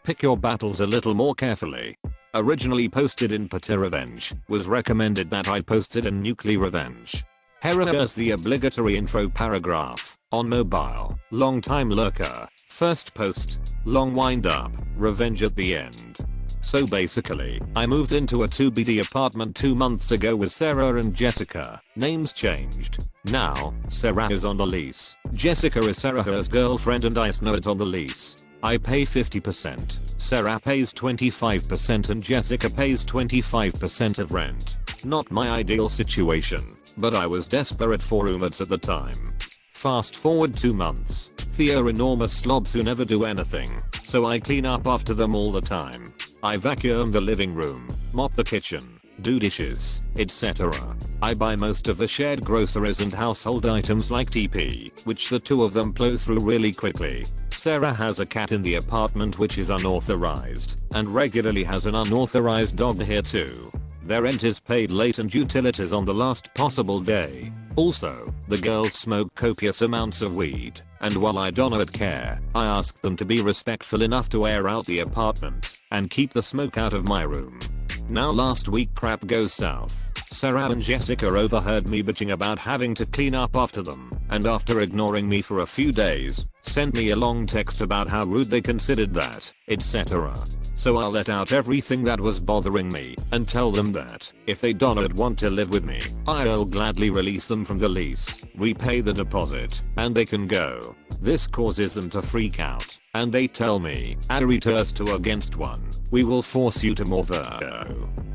Pick your battles a little more carefully. Originally posted in LATASHÁ, was recommended that I posted in NuclearRevenge. Here's the obligatory intro paragraph. On mobile, long time lurker, first post, long wind up, revenge at the end. So basically, I moved into a 2BD apartment 2 months ago with Sarah and Jessica. Names changed. Now, Sarah is on the lease. Jessica is Sarah's girlfriend and I know it on the lease. I pay 50%, Sarah pays 25% and Jessica pays 25% of rent. Not my ideal situation, but I was desperate for roommates at the time. Fast forward 2 months. They are enormous slobs who never do anything, so I clean up after them all the time. I vacuum the living room, mop the kitchen, do dishes, etc. I buy most of the shared groceries and household items like TP, which the two of them plow through really quickly. Sarah has a cat in the apartment which is unauthorized, and regularly has an unauthorized dog here too. Their rent is paid late and utilities on the last possible day. Also, the girls smoke copious amounts of weed, and while I do not care, I ask them to be respectful enough to air out the apartment, and keep the smoke out of my room. Now last week crap goes south. Sarah and Jessica overheard me bitching about having to clean up after them, and after ignoring me for a few days, sent me a long text about how rude they considered that, etc. So I'll let out everything that was bothering me, and tell them that, if they do not want to live with me, I'll gladly release them from the lease, repay the deposit, and they can go. This causes them to freak out, and they tell me, redditors 2 against 1, we will force you to move.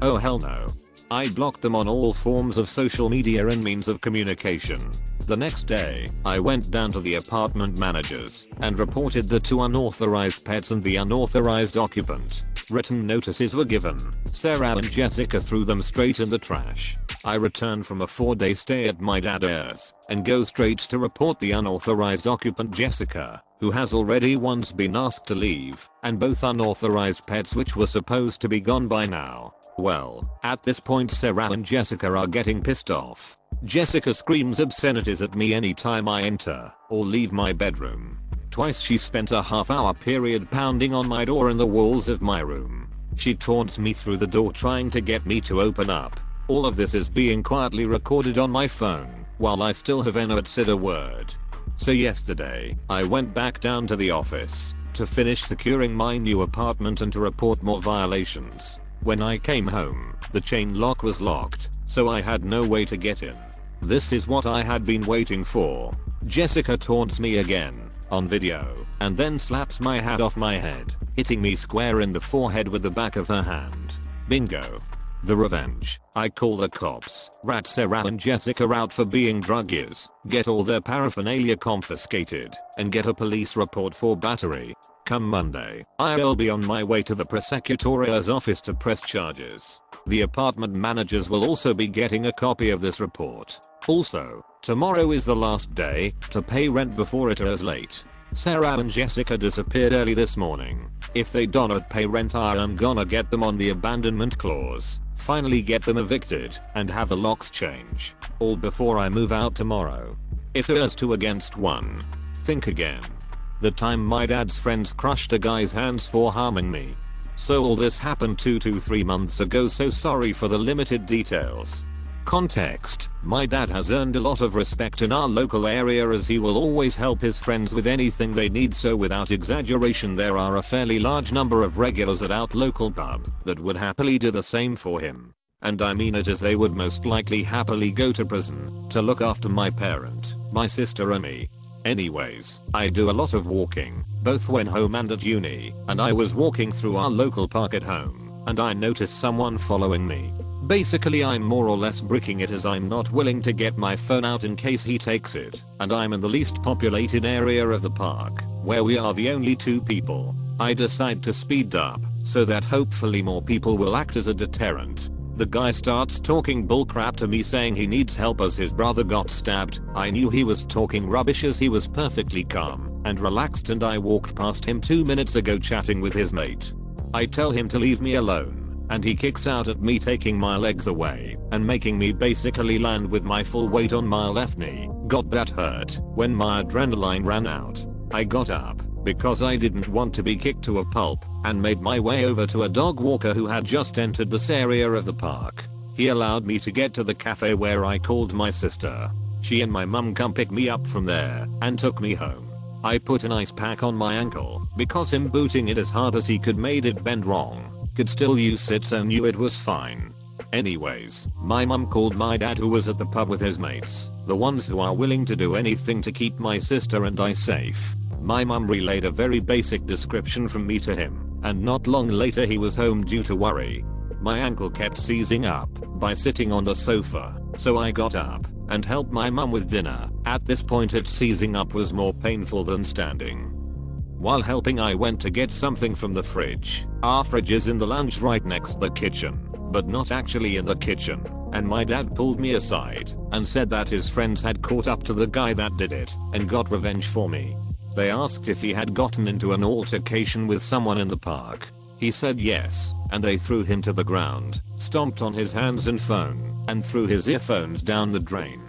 Oh hell no. I blocked them on all forms of social media and means of communication. The next day, I went down to the apartment managers and reported the 2 unauthorized pets and the unauthorized occupant. Written notices were given. Sarah and Jessica threw them straight in the trash. I returned from a 4-day stay at my dad's and go straight to report the unauthorized occupant Jessica, who has already once been asked to leave, and both unauthorized pets which were supposed to be gone by now. Well, at this point Sarah and Jessica are getting pissed off. Jessica screams obscenities at me anytime I enter or leave my bedroom. Twice she spent a half-hour period pounding on my door and the walls of my room. She taunts me through the door trying to get me to open up. All of this is being quietly recorded on my phone, while I still have not said a word. So yesterday, I went back down to the office to finish securing my new apartment and to report more violations. When I came home, the chain lock was locked, so I had no way to get in. This is what I had been waiting for. Jessica taunts me again, on video, and then slaps my hat off my head, hitting me square in the forehead with the back of her hand. Bingo. The revenge. I call the cops, rat Sarah and Jessica out for being druggies, get all their paraphernalia confiscated, and get a police report for battery. Come Monday, I'll be on my way to the prosecutor's office to press charges. The apartment managers will also be getting a copy of this report. Also, tomorrow is the last day to pay rent before it is late. Sarah and Jessica disappeared early this morning. If they do not pay rent, I am gonna get them on the abandonment clause, finally get them evicted, and have the locks change. All before I move out tomorrow. It is 2 against 1. Think again. The time my dad's friends crushed a guy's hands for harming me. So all this happened 2 to 3 months ago, so sorry for the limited details. Context: my dad has earned a lot of respect in our local area as he will always help his friends with anything they need, so without exaggeration there are a fairly large number of regulars at our local pub that would happily do the same for him. And I mean it, as they would most likely happily go to prison to look after my parent, my sister and me. Anyways, I do a lot of walking, both when home and at uni, and I was walking through our local park at home, and I noticed someone following me. Basically I'm more or less bricking it as I'm not willing to get my phone out in case he takes it, and I'm in the least populated area of the park, where we are the only 2 people. I decide to speed up, so that hopefully more people will act as a deterrent. The guy starts talking bullcrap to me saying he needs help as his brother got stabbed. I knew he was talking rubbish as he was perfectly calm and relaxed, and I walked past him 2 minutes ago chatting with his mate. I tell him to leave me alone, and he kicks out at me, taking my legs away and making me basically land with my full weight on my left knee. Got that hurt when my adrenaline ran out. I got up, because I didn't want to be kicked to a pulp, and made my way over to a dog walker who had just entered this area of the park. He allowed me to get to the cafe where I called my sister. She and my mum come pick me up from there and took me home. I put an ice pack on my ankle because him booting it as hard as he could made it bend wrong. Could still use it, so knew it was fine. Anyways, my mum called my dad, who was at the pub with his mates, the ones who are willing to do anything to keep my sister and I safe. My mum relayed a very basic description from me to him, and not long later he was home due to worry. My ankle kept seizing up by sitting on the sofa, so I got up and helped my mum with dinner. At this point it seizing up was more painful than standing. While helping, I went to get something from the fridge. Our fridge is in the lounge right next to the kitchen, but not actually in the kitchen, and my dad pulled me aside and said that his friends had caught up to the guy that did it and got revenge for me. They asked if he had gotten into an altercation with someone in the park. He said yes, and they threw him to the ground, stomped on his hands and phone, and threw his earphones down the drain.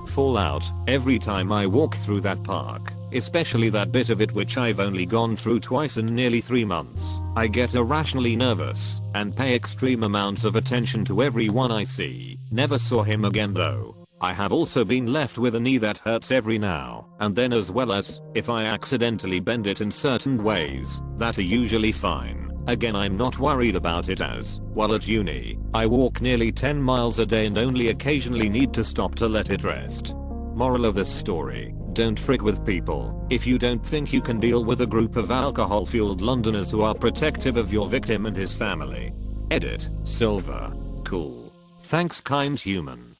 Fallout: every time I walk through that park, especially that bit of it which I've only gone through twice in nearly 3 months, I get irrationally nervous and pay extreme amounts of attention to everyone I see. Never saw him again though. I have also been left with a knee that hurts every now and then, as well as, if I accidentally bend it in certain ways, that are usually fine. Again, I'm not worried about it as, while at uni, I walk nearly 10 miles a day and only occasionally need to stop to let it rest. Moral of this story: don't frig with people if you don't think you can deal with a group of alcohol-fueled Londoners who are protective of your victim and his family. Edit: Silver. Cool. Thanks, kind human.